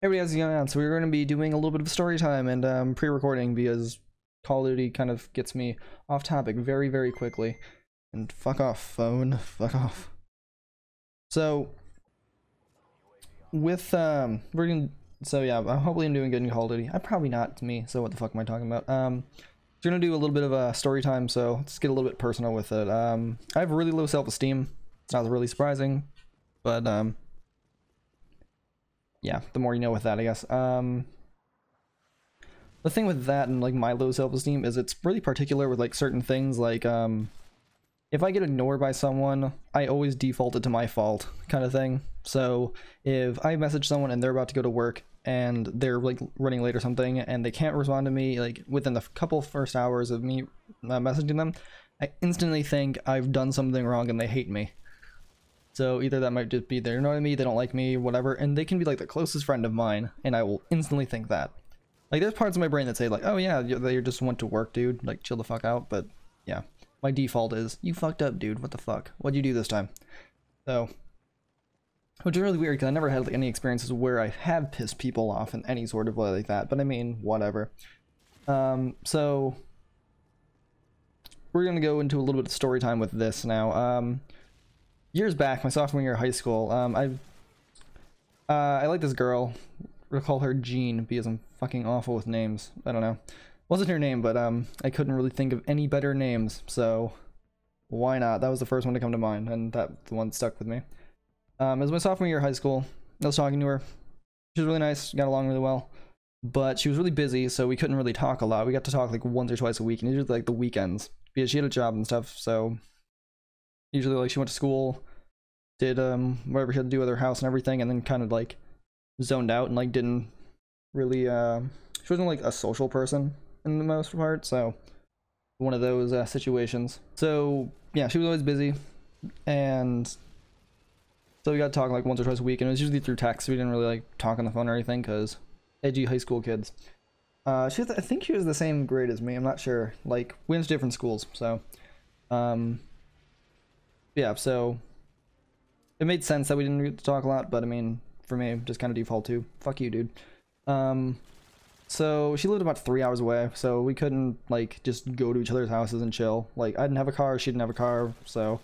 Everybody how's it going on? So we're going to be doing a little bit of story time and pre-recording because Call of Duty kind of gets me off topic very, very quickly. And fuck off, phone. Fuck off. So with we're gonna hopefully I'm doing good in Call of Duty. I'm probably not, to me, so what the fuck am I talking about? We're gonna do a little bit of a story time, so let's get a little bit personal with it. I have really low self-esteem. It's not really surprising, but yeah, the more you know with that, I guess. The thing with that and like my low self-esteem is it's really particular with like certain things, like if I get ignored by someone, I always default it to my fault kind of thing. So if I message someone and they're about to go to work and they're like running late or something and they can't respond to me like within the couple first hours of me messaging them, I instantly think I've done something wrong and they hate me. So either that might just be they're annoying me, they don't like me, whatever, and they can be like the closest friend of mine, and I will instantly think that. Like there's parts of my brain that say like, oh yeah, they just went to work, dude, like chill the fuck out, but yeah. My default is, you fucked up, dude, what the fuck? What'd you do this time? So, which is really weird because I never had like, any experiences where I have pissed people off in any sort of way like that, but I mean, whatever. So, we're gonna go into a little bit of story time with this now. Years back, my sophomore year of high school, I like this girl. We'll call her Jean because I'm fucking awful with names. I don't know. Wasn't her name, but I couldn't really think of any better names, so why not? That was the first one to come to mind, and that's the one that stuck with me. It was my sophomore year of high school. I was talking to her. She was really nice, got along really well, but she was really busy, so we couldn't really talk a lot. We got to talk like once or twice a week, and usually like the weekends, because she had a job and stuff, so usually like she went to school, did whatever she had to do with her house and everything, and then kind of like zoned out and like didn't really she wasn't like a social person in the most part, so one of those situations. So yeah, she was always busy, and so we got to talk like once or twice a week, and it was usually through text. We didn't really like talk on the phone or anything because edgy high school kids. I think she was the same grade as me, I'm not sure, like we went to different schools, so yeah, so it made sense that we didn't get to talk a lot, but I mean, for me, just kind of default to fuck you, dude. So she lived about 3 hours away, so we couldn't like just go to each other's houses and chill. Like I didn't have a car, she didn't have a car, so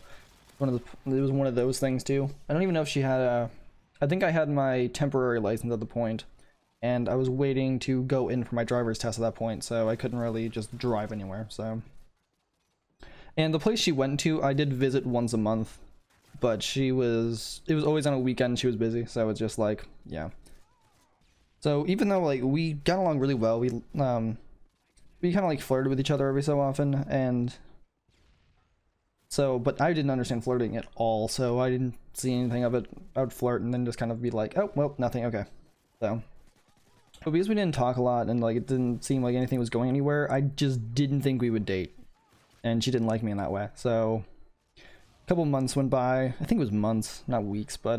it was one of those things too. I don't even know if she had a. I think I had my temporary license at the point, and I was waiting to go in for my driver's test at that point, so I couldn't really just drive anywhere. So, and the place she went to, I did visit once a month, but it was always on a weekend. She was busy, so it's just like, yeah. So even though like we got along really well, we kind of like flirted with each other every so often, and so, but I didn't understand flirting at all, so I didn't see anything of it. I would flirt and then just kind of be like, oh well, nothing, okay. So, but because we didn't talk a lot and like it didn't seem like anything was going anywhere, I just didn't think we would date, and she didn't like me in that way. So a couple months went by. I think it was months, not weeks, but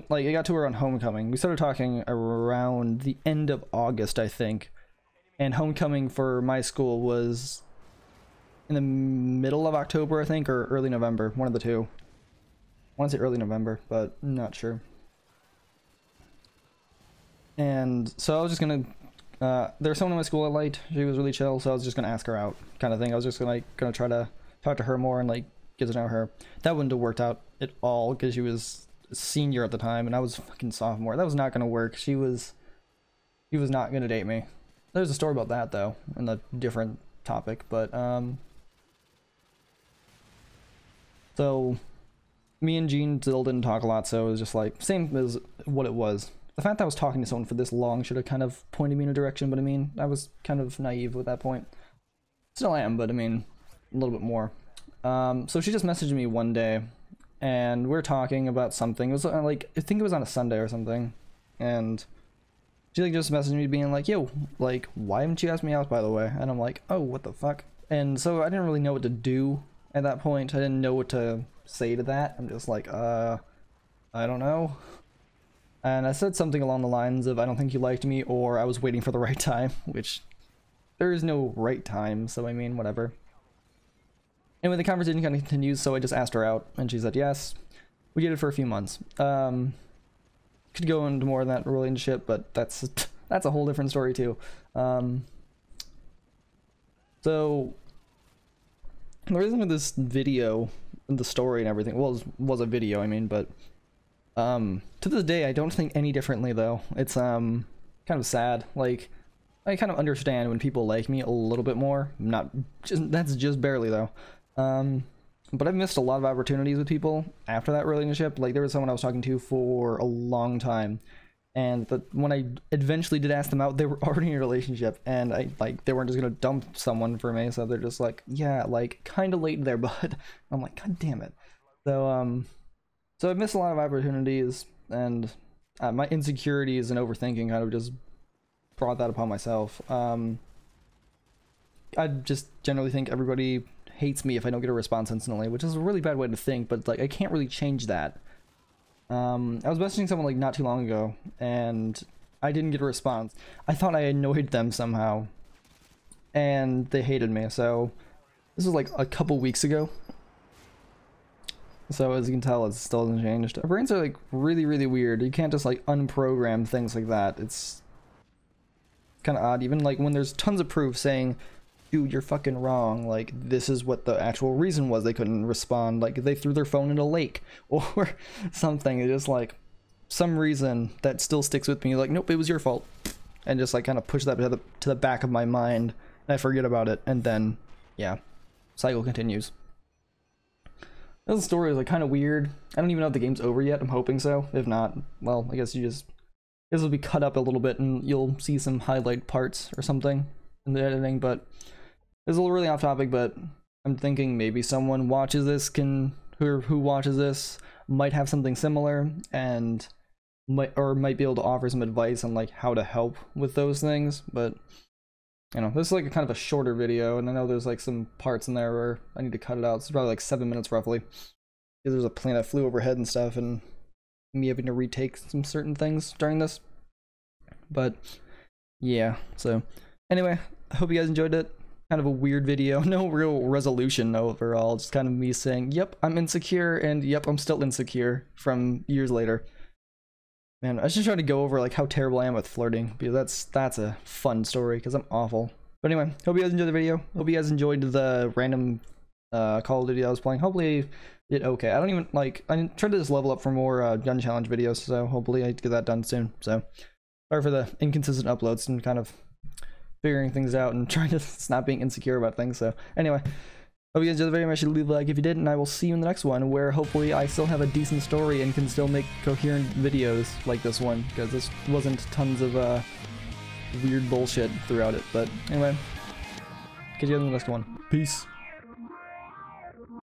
like it got to her on homecoming. We started talking around the end of August, I think, and homecoming for my school was in the middle of October, I think, or early November, one of the two. I want to say early November, but I'm not sure. And so I was just gonna there was someone in my school I liked. She was really chill, so I was just gonna ask her out kind of thing. I was just gonna try to talk to her more and like get to know her. That wouldn't have worked out at all because she was senior at the time and I was fucking sophomore. That was not gonna work. She was not gonna date me. There's a story about that though, in a different topic, but so me and Jean still didn't talk a lot, so it was just like same as what it was. The fact that I was talking to someone for this long should have kind of pointed me in a direction, but I mean, I was kind of naive at that point. Still am, but I mean, a little bit more. So she just messaged me one day, and we're talking about something. It was like, I think it was on a Sunday or something, and she like just messaged me being like, yo, like, why haven't you asked me out, by the way? And I'm like, oh, what the fuck? And so I didn't really know what to do at that point. I didn't know what to say to that. I'm just like, I don't know. And I said something along the lines of, I don't think you liked me, or I was waiting for the right time, which there is no right time, so I mean, whatever. Anyway, the conversation kind of continues, so I just asked her out, and she said yes. We did it for a few months. could go into more of that relationship, but that's a whole different story too. So the reason for this video, the story and everything, was a video, I mean, but to this day I don't think any differently though. It's kind of sad. Like, I kind of understand when people like me a little bit more. That's just barely though. But I've missed a lot of opportunities with people after that relationship. Like, there was someone I was talking to for a long time, and when I eventually did ask them out, they were already in a relationship, and they weren't just gonna dump someone for me, so they're just like, yeah, like, kind of late there, bud. I'm like, god damn it. So so I've missed a lot of opportunities, and my insecurities and overthinking kind of just brought that upon myself. I just generally think everybody hates me if I don't get a response instantly, which is a really bad way to think, but like, I can't really change that. I was messaging someone like not too long ago, and I didn't get a response. I thought I annoyed them somehow, and they hated me. So this was like a couple weeks ago. So as you can tell, it still hasn't changed. Our brains are like really, really weird. You can't just like unprogram things like that. It's kind of odd. Even like when there's tons of proof saying, dude, you're fucking wrong, like, this is what the actual reason was they couldn't respond, like, they threw their phone in a lake, or something. It's just like, some reason that still sticks with me, like, nope, it was your fault, and just like kind of push that to the back of my mind, and I forget about it, and then, yeah, cycle continues. This story is like kind of weird. I don't even know if the game's over yet. I'm hoping so. If not, well, I guess this will be cut up a little bit, and you'll see some highlight parts or something in the editing, but it's a little really off topic, but I'm thinking maybe someone watches this who watches this might have something similar, and might be able to offer some advice on like how to help with those things. But you know, this is like a kind of a shorter video, and I know there's like some parts in there where I need to cut it out. It's probably like 7 minutes roughly, because there's a plane that flew overhead and stuff, and me having to retake some certain things during this. But yeah, so anyway, I hope you guys enjoyed it. Kind of a weird video, no real resolution overall, just kind of me saying, yep, I'm insecure, and yep, I'm still insecure from years later. Man, I was just trying to go over like how terrible I am with flirting, because that's a fun story, because I'm awful. But anyway, hope you guys enjoyed the video. Hope you guys enjoyed the random Call of Duty I was playing. Hopefully it did okay. I tried to just level up for more gun challenge videos, so hopefully I get that done soon. So sorry for the inconsistent uploads and kind of figuring things out and trying to stop being insecure about things. So anyway, hope you guys enjoyed the video. Make sure to leave a like if you did, and I will see you in the next one, where hopefully I still have a decent story and can still make coherent videos like this one, because this wasn't tons of weird bullshit throughout it. But anyway, catch you guys in the next one. Peace.